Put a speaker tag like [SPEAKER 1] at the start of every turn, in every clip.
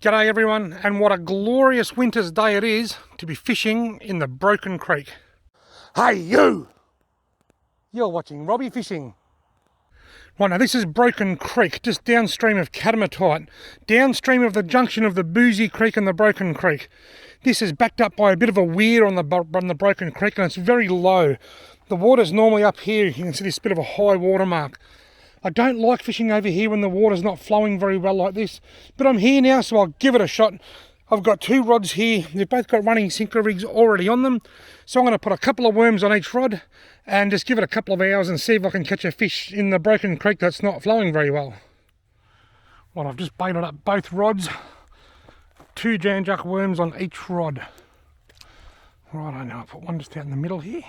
[SPEAKER 1] G'day everyone, and what a glorious winter's day it is to be fishing in the Broken Creek. Hey you! You're watching Robbie Fishing. Right, now this is Broken Creek, just downstream of Catamatite, downstream of the junction of the Boozy Creek and the Broken Creek. This is backed up by a bit of a weir on the Broken Creek, and it's very low. The water's normally up here. You can see this bit of a high water mark. I don't like fishing over here when the water's not flowing very well like this, but I'm here now, so I'll give it a shot. I've got two rods here. They've both got running sinker rigs already on them, so I'm going to put a couple of worms on each rod and just give it a couple of hours and see if I can catch a fish in the Broken Creek that's not flowing very well. Well, I've just baited up both rods, 2 janjuck worms on each rod. Right, I know, I'll put one just out in the middle here.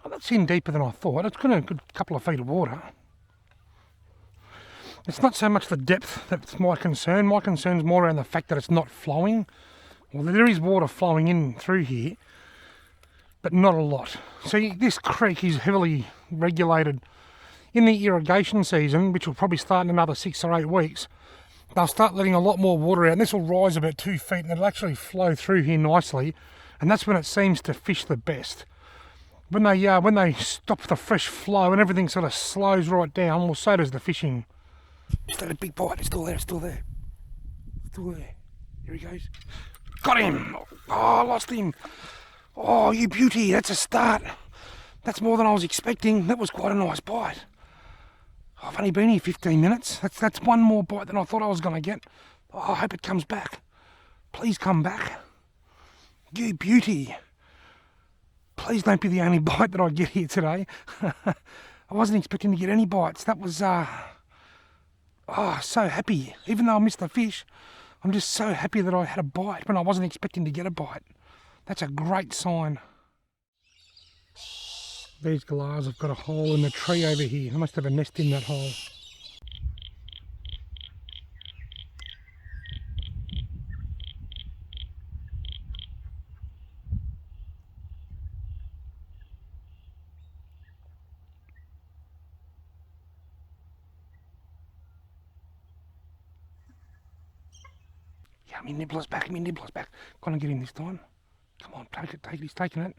[SPEAKER 1] Oh, that's in deeper than I thought. It's got a good couple of feet of water. It's not so much the depth that's my concern. My concern's more around the fact that it's not flowing. Well, there is water flowing in through here, but not a lot. See, this creek is heavily regulated. In the irrigation season, which will probably start in another 6 or 8 weeks, they'll start letting a lot more water out, and this will rise about 2 feet, and it'll actually flow through here nicely, and that's when it seems to fish the best. When they stop the fresh flow and everything sort of slows right down, well, so does the fishing. Just had a big bite. It's still there. Still there. Here he goes. Got him. Oh, lost him. Oh, you beauty. That's a start. That's more than I was expecting. That was quite a nice bite. I've only been here 15 minutes. That's one more bite than I thought I was going to get. Oh, I hope it comes back. Please come back. You beauty. Please don't be the only bite that I get here today. I wasn't expecting to get any bites. That was, so happy. Even though I missed the fish, I'm just so happy that I had a bite when I wasn't expecting to get a bite. That's a great sign. These galahs have got a hole in the tree over here. I must have a nest in that hole. Yeah, my nibbler's back. Gonna get him this time. Come on, take it, he's taking it.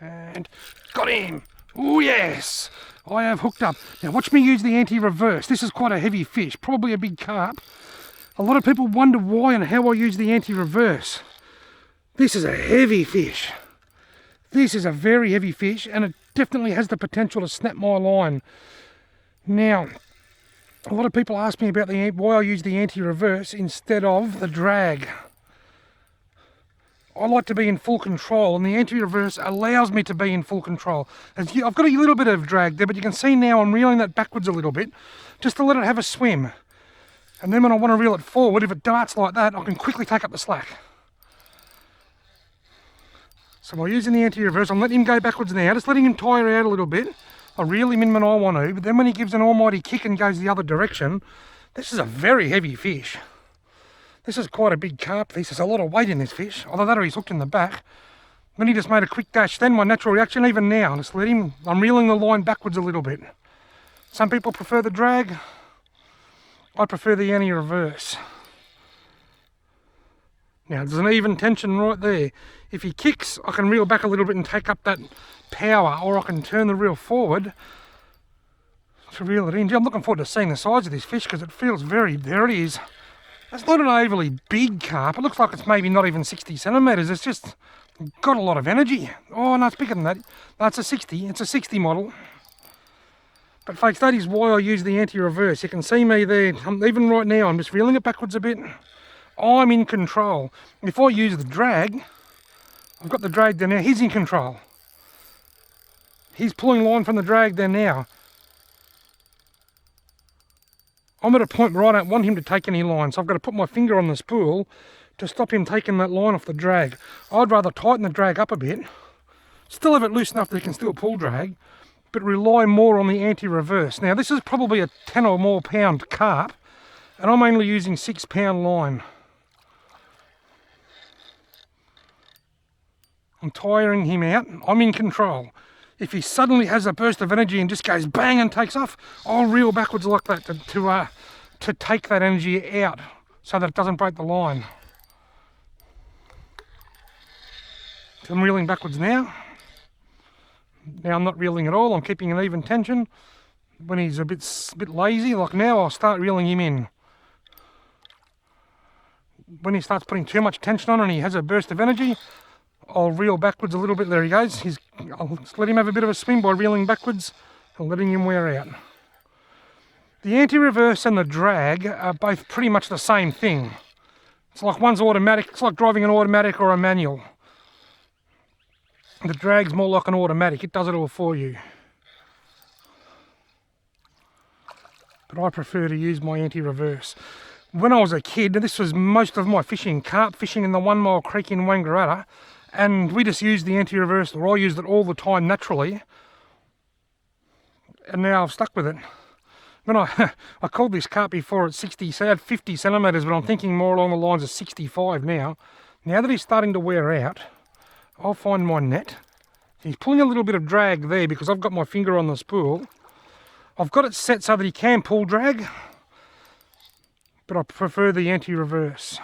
[SPEAKER 1] And got him! Oh yes! I have hooked up. Now watch me use the anti-reverse. This is quite a heavy fish, probably a big carp. A lot of people wonder why and how I use the anti-reverse. This is a heavy fish. This is a very heavy fish, and it definitely has the potential to snap my line. Now, a lot of people ask me about why I use the anti-reverse instead of the drag. I like to be in full control, and the anti-reverse allows me to be in full control. I've got a little bit of drag there, but you can see now I'm reeling that backwards a little bit, just to let it have a swim. And then when I want to reel it forward, if it darts like that, I can quickly take up the slack. So by using the anti-reverse, I'm letting him go backwards now, just letting him tire out a little bit. I reel him in when I want to, but then when he gives an almighty kick and goes the other direction, this is a very heavy fish. This is quite a big carp fish. There's a lot of weight in this fish, although that or he's hooked in the back. Then he just made a quick dash. Then my natural reaction, even now, just let him, I'm reeling the line backwards a little bit. Some people prefer the drag. I prefer the anti-reverse. Now there's an even tension right there. If he kicks, I can reel back a little bit and take up that power, or I can turn the reel forward to reel it in. I'm looking forward to seeing the size of this fish because it feels very, there it is. It's not an overly big carp. It looks like it's maybe not even 60 centimetres. It's just got a lot of energy. Oh no, it's bigger than that. No, it's a 60. It's a 60 model. But folks, that is why I use the anti-reverse. You can see me there. Even right now, I'm just reeling it backwards a bit. I'm in control. If I use the drag, I've got the drag there now. He's in control. He's pulling line from the drag there now. I'm at a point where I don't want him to take any line, so I've got to put my finger on the spool to stop him taking that line off the drag. I'd rather tighten the drag up a bit, still have it loose enough that he can still pull drag, but rely more on the anti-reverse. Now this is probably a 10 or more pound carp, and I'm only using 6 pound line. I'm tiring him out. I'm in control. if he suddenly has a burst of energy and just goes bang and takes off, I'll reel backwards like that to take that energy out so that it doesn't break the line. So I'm reeling backwards now. Now I'm not reeling at all, I'm keeping an even tension. When he's a bit lazy, like now, I'll start reeling him in. When he starts putting too much tension on and he has a burst of energy, I'll reel backwards a little bit. There he goes. I'll just let him have a bit of a spin by reeling backwards and letting him wear out. The anti-reverse and the drag are both pretty much the same thing. It's like one's automatic, it's like driving an automatic or a manual. The drag's more like an automatic, it does it all for you. But I prefer to use my anti-reverse. When I was a kid, this was most of my fishing, carp fishing in the 1 Mile Creek in Wangaratta, and we just used the anti-reverse, or I used it all the time naturally, and now I've stuck with it. When I called this carp before at 60, so I had 50 centimetres, but I'm thinking more along the lines of 65 now. Now that he's starting to wear out, I'll find my net. He's pulling a little bit of drag there because I've got my finger on the spool. I've got it set so that he can pull drag, but I prefer the anti-reverse.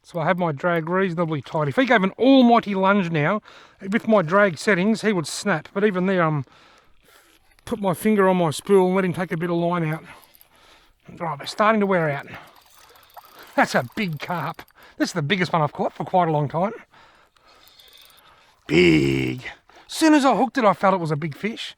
[SPEAKER 1] So I have my drag reasonably tight. If he gave an almighty lunge now, with my drag settings, he would snap. But even there, put my finger on my spool and let him take a bit of line out. Right, they're starting to wear out. That's a big carp. This is the biggest one I've caught for quite a long time. Big. As soon as I hooked it, I felt it was a big fish.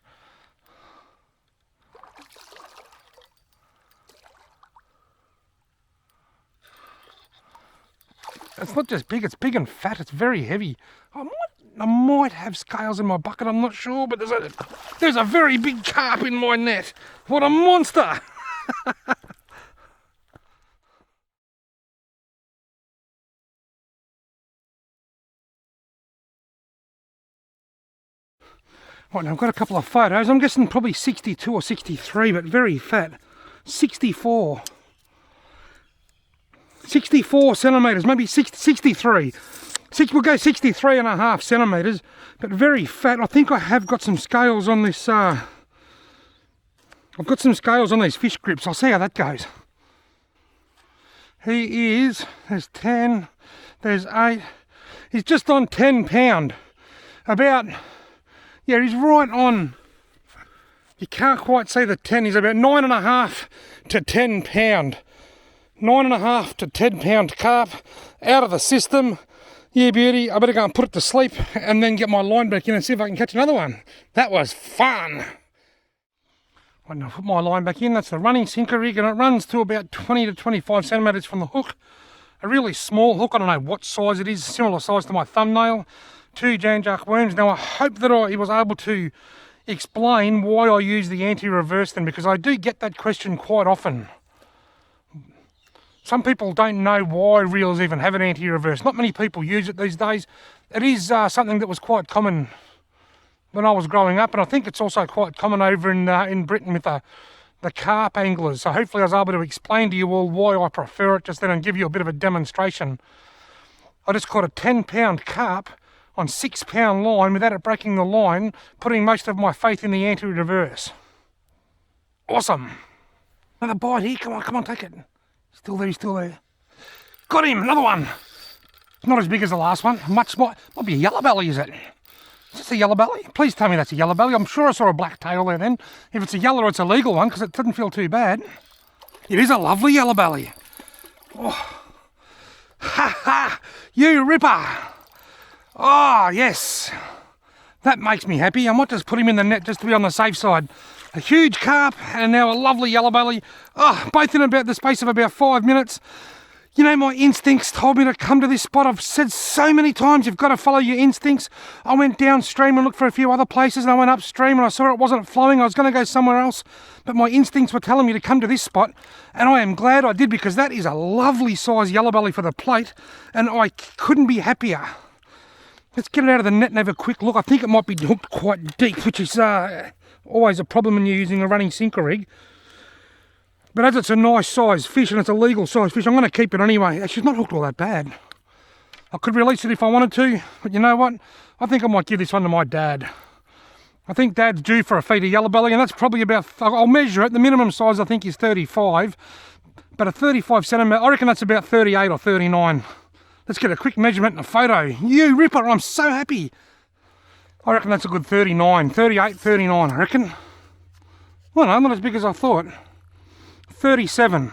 [SPEAKER 1] It's not just big, it's big and fat, it's very heavy. I might have scales in my bucket, I'm not sure, but there's a very big carp in my net. What a monster! Right, now I've got a couple of photos. I'm guessing probably 62 or 63, but very fat. 64. 64 centimetres, maybe 63. We'll go 63 and a half centimetres, but very fat. I think I have got some scales on this. I've got some scales on these fish grips. I'll see how that goes. He is, there's 10, there's 8. He's just on 10 pound. About, yeah, he's right on. You can't quite see the 10. He's about 9.5 to 10 pound. 9.5 to 10 pound carp out of the system. Yeah, beauty, I better go and put it to sleep and then get my line back in and see if I can catch another one. That was fun. I'm going to put my line back in. That's the running sinker rig, and it runs to about 20 to 25 centimetres from the hook. A really small hook, I don't know what size it is, similar size to my thumbnail. 2 Jan-Jack worms. Now I hope that I was able to explain why I use the anti-reverse then, because I do get that question quite often. Some people don't know why reels even have an anti-reverse. Not many people use it these days. It is something that was quite common when I was growing up, and I think it's also quite common over in Britain with the carp anglers. So hopefully I was able to explain to you all why I prefer it just then and give you a bit of a demonstration. I just caught a 10 pound carp on 6 pound line without it breaking the line, putting most of my faith in the anti-reverse. Awesome. Another bite here, come on, take it. Still there, he's still there. Got him, another one. Not as big as the last one. Might be a yellowbelly, is it? Is this a yellowbelly? Please tell me that's a yellowbelly. I'm sure I saw a black tail there then. If it's a yellow, it's a legal one because it doesn't feel too bad. It is a lovely yellowbelly. Oh. Ha ha! You ripper! Oh, yes. That makes me happy. I might just put him in the net just to be on the safe side. A huge carp and now a lovely yellowbelly. Oh, both in about the space of about 5 minutes. You know, my instincts told me to come to this spot. I've said so many times, you've got to follow your instincts. I went downstream and looked for a few other places, and I went upstream and I saw it wasn't flowing. I was going to go somewhere else, but my instincts were telling me to come to this spot, and I am glad I did, because that is a lovely size yellowbelly for the plate, and I couldn't be happier. Let's get it out of the net and have a quick look. I think it might be hooked quite deep, which is always a problem when you're using a running sinker rig. But as it's a nice size fish and it's a legal size fish, I'm going to keep it anyway. Actually, it's not hooked all that bad. I could release it if I wanted to, but you know what? I think I might give this one to my dad. I think Dad's due for a feed of yellowbelly, and that's probably about, I'll measure it, the minimum size I think is 35, but a 35 centimetre, I reckon that's about 38 or 39. Let's get a quick measurement and a photo. You ripper, I'm so happy. I reckon that's a good 39, 38, 39, I reckon. Well, no, not as big as I thought. 37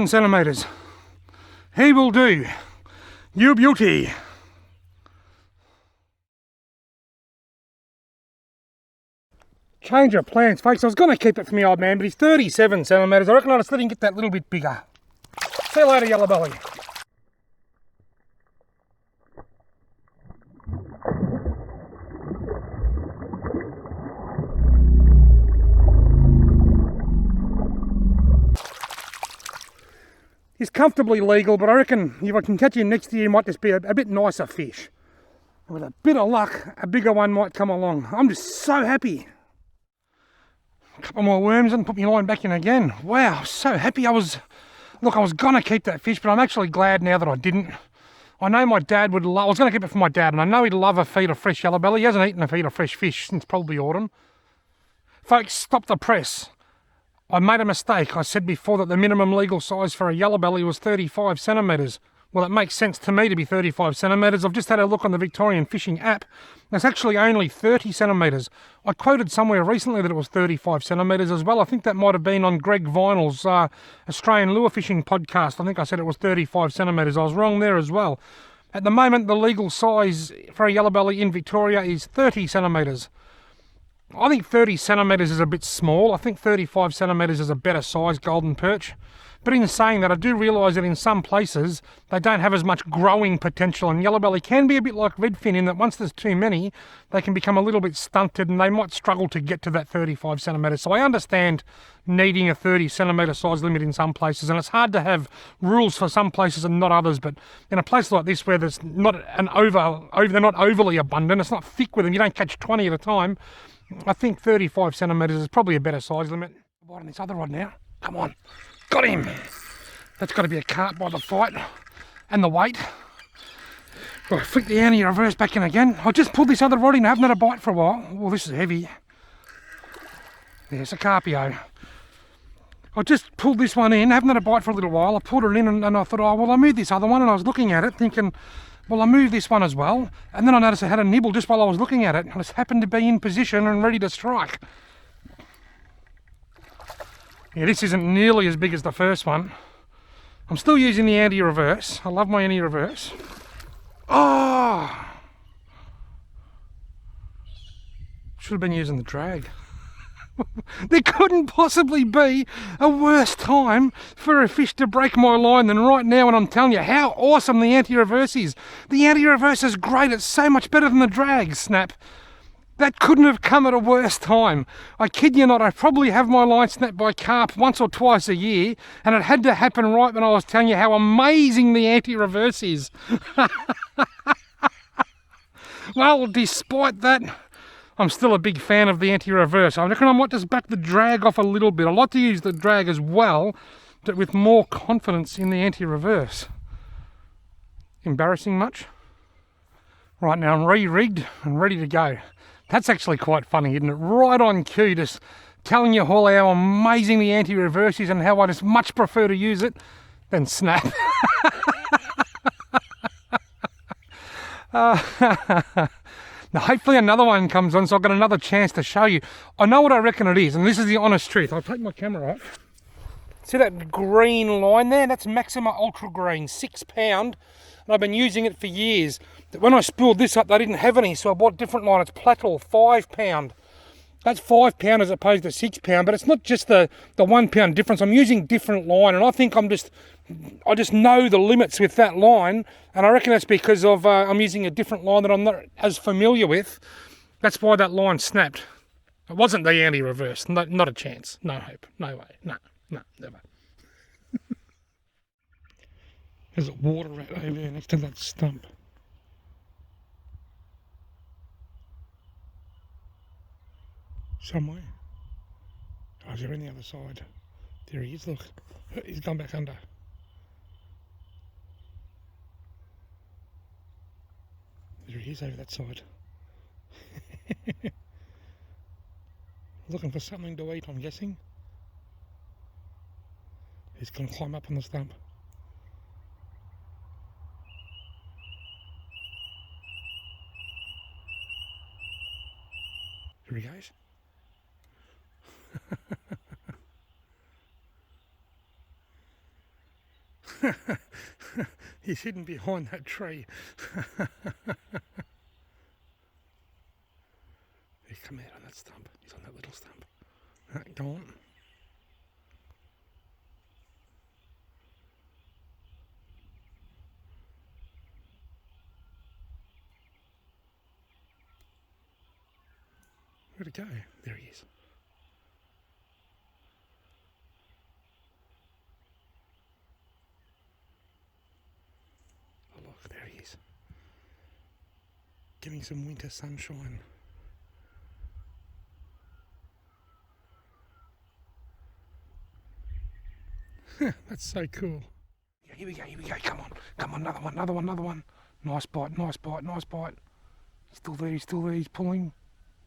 [SPEAKER 1] centimetres. He will do. You beauty. Change of plans, folks. I was going to keep it for my old man, but he's 37 centimetres. I reckon I'll just let him get that little bit bigger. See you later, yellowbelly. He's comfortably legal, but I reckon if I can catch him next year, he might just be a bit nicer fish. And with a bit of luck, a bigger one might come along. I'm just so happy. A couple more worms and put my line back in again. Wow, so happy. I was going to keep that fish, but I'm actually glad now that I didn't. I know my dad would love, I was going to keep it for my dad, and I know he'd love a feed of fresh yellowbelly. He hasn't eaten a feed of fresh fish since probably autumn. Folks, stop the press. I made a mistake. I said before that the minimum legal size for a yellowbelly was 35 centimetres. Well, it makes sense to me to be 35 centimetres. I've just had a look on the Victorian Fishing app. It's actually only 30 centimetres. I quoted somewhere recently that it was 35 centimetres as well. I think that might have been on Greg Vinyl's Australian Lure Fishing podcast. I think I said it was 35 centimetres. I was wrong there as well. At the moment, the legal size for a yellowbelly in Victoria is 30 centimetres. I think 30 centimetres is a bit small. I think 35 centimetres is a better size golden perch. But in saying that, I do realise that in some places they don't have as much growing potential, and yellowbelly can be a bit like redfin in that once there's too many, they can become a little bit stunted and they might struggle to get to that 35 centimetres. So I understand needing a 30 centimetre size limit in some places, and it's hard to have rules for some places and not others. But in a place like this where there's not they're not overly abundant, it's not thick with them, you don't catch 20 at a time, I think 35 centimetres is probably a better size limit. Right on this other rod now. Come on. Got him. That's got to be a carp by the fight and the weight. Right, flick the anti-reverse back in again. I just pulled this other rod in. I haven't had a bite for a while. Well, this is heavy. There's a carpio. I just pulled this one in. I haven't had a bite for a little while. I pulled it in and I thought, oh, well, I moved this other one, and I was looking at it thinking, well, I moved this one as well, and then I noticed I had a nibble just while I was looking at it. I just happened to be in position and ready to strike. Yeah, this isn't nearly as big as the first one. I'm still using the anti-reverse. I love my anti-reverse. Oh! Should have been using the drag. There couldn't possibly be a worse time for a fish to break my line than right now, and I'm telling you how awesome the anti-reverse is. The anti-reverse is great. It's so much better than the drag, snap. That couldn't have come at a worse time. I kid you not, I probably have my line snapped by carp once or twice a year, and it had to happen right when I was telling you how amazing the anti-reverse is. Well, despite that, I'm still a big fan of the anti-reverse. I reckon I might just back the drag off a little bit. I like to use the drag as well, but with more confidence in the anti-reverse. Embarrassing much? Right, now I'm re-rigged and ready to go. That's actually quite funny, isn't it? Right on cue, just telling you all how amazing the anti-reverse is and how I just much prefer to use it than snap. Now hopefully another one comes on, so I've got another chance to show you. I know what I reckon it is, and this is the honest truth. I'll take my camera off. See that green line there? That's Maxima Ultra Green, 6 pound. And I've been using it for years. But when I spooled this up, they didn't have any, so I bought a different line. It's Plattall, 5 pound. That's 5 pound as opposed to 6 pound, but it's not just the 1 pound difference. I'm using different line, and I think I just know the limits with that line, and I reckon that's because of I'm using a different line that I'm not as familiar with. That's why that line snapped. It wasn't the anti-reverse. Not a chance. No hope. No way. No, never. There's a water rat over there next to that stump. Somewhere. Oh, is there on the other side? There he is, look. He's gone back under. There he is over that side. Looking for something to eat, I'm guessing. He's going to climb up on the stump. Here he goes. He's hidden behind that tree. He's come out on that stump. He's on that little stump. Right, go on. Where'd it go? There he is. Oh look, there he is. Getting some winter sunshine. That's so cool. Yeah, here we go, come on, another one. Nice bite. Still there, he's pulling.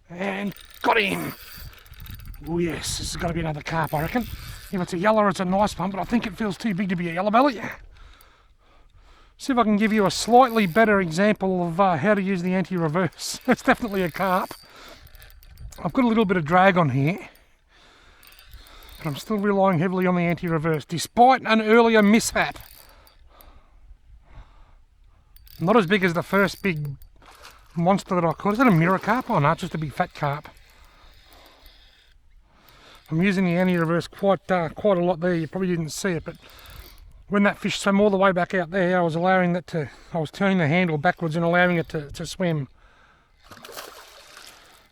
[SPEAKER 1] And got him! Oh yes, this has got to be another carp, I reckon. If it's a yellow, it's a nice one, but I think it feels too big to be a yellowbelly. See if I can give you a slightly better example of how to use the anti-reverse. It's definitely a carp. I've got a little bit of drag on here, but I'm still relying heavily on the anti-reverse, despite an earlier mishap. Not as big as the first big monster that I caught. Is that a mirror carp? Oh no, it's just a big fat carp. I'm using the anti-reverse quite a lot there. You probably didn't see it, but when that fish swam all the way back out there, I was turning the handle backwards and allowing it to swim.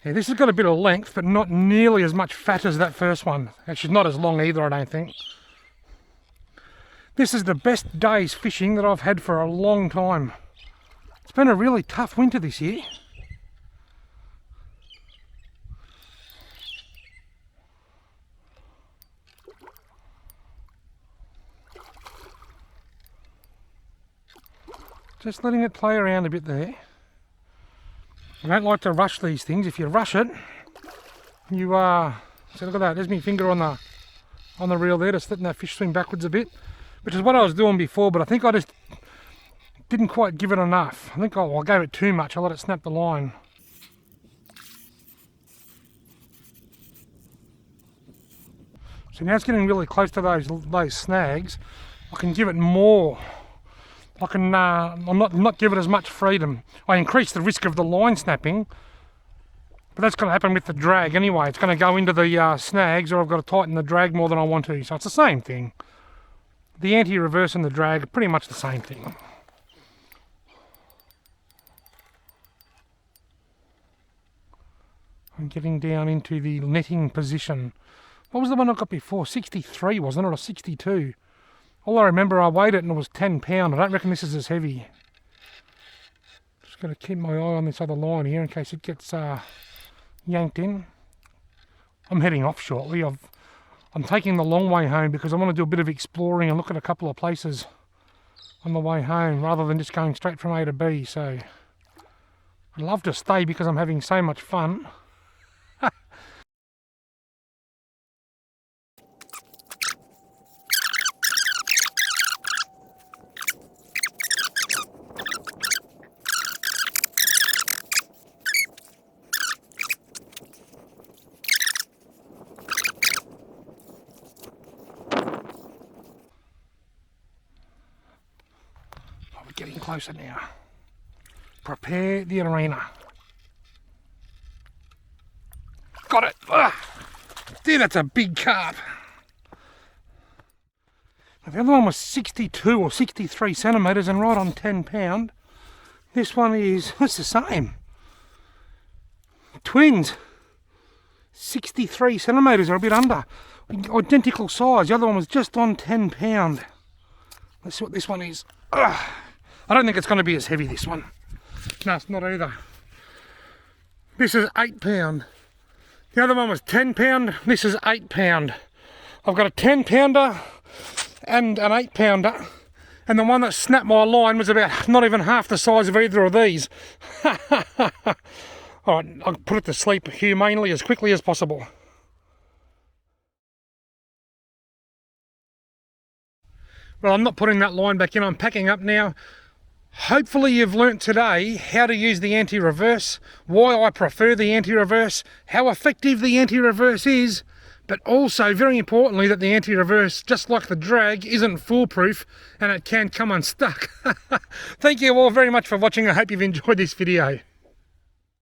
[SPEAKER 1] Yeah, this has got a bit of length, but not nearly as much fat as that first one. Actually, not as long either, I don't think. This is the best day's fishing that I've had for a long time. It's been a really tough winter this year. Just letting it play around a bit there. I don't like to rush these things. If you rush it, you so look at that, there's my finger on the reel there, just letting that fish swim backwards a bit, which is what I was doing before, but I think I just didn't quite give it enough. I think I gave it too much. I let it snap the line. So now it's getting really close to those snags. I can give it more. I can I'm not give it as much freedom. I increase the risk of the line snapping, but that's going to happen with the drag anyway. It's going to go into the snags, or I've got to tighten the drag more than I want to. So it's the same thing. The anti-reverse and the drag are pretty much the same thing. I'm getting down into the netting position. What was the one I got before? 63, wasn't it, or 62? All I remember, I weighed it and it was 10 pound. I don't reckon this is as heavy. Just got to keep my eye on this other line here in case it gets yanked in. I'm heading off shortly. I'm taking the long way home because I want to do a bit of exploring and look at a couple of places on the way home rather than just going straight from A to B. So I'd love to stay because I'm having so much fun. Getting closer now. Prepare the arena. Got it! Ugh. Dude, that's a big carp. Now, the other one was 62 or 63 centimetres and right on 10 pound. This one is, it's the same. Twins. 63 centimetres or a bit under. Identical size. The other one was just on 10 pound. Let's see what this one is. Ugh. I don't think it's going to be as heavy, this one. No, it's not either. This is 8 pound. The other one was 10 pound. This is 8 pound. I've got a 10 pounder and an 8 pounder. And the one that snapped my line was about not even half the size of either of these. Alright, I'll put it to sleep humanely as quickly as possible. Well, I'm not putting that line back in, I'm packing up now. Hopefully you've learnt today how to use the anti-reverse, why I prefer the anti-reverse, how effective the anti-reverse is, but also, very importantly, that the anti-reverse, just like the drag, isn't foolproof and it can come unstuck. Thank you all very much for watching. I hope you've enjoyed this video.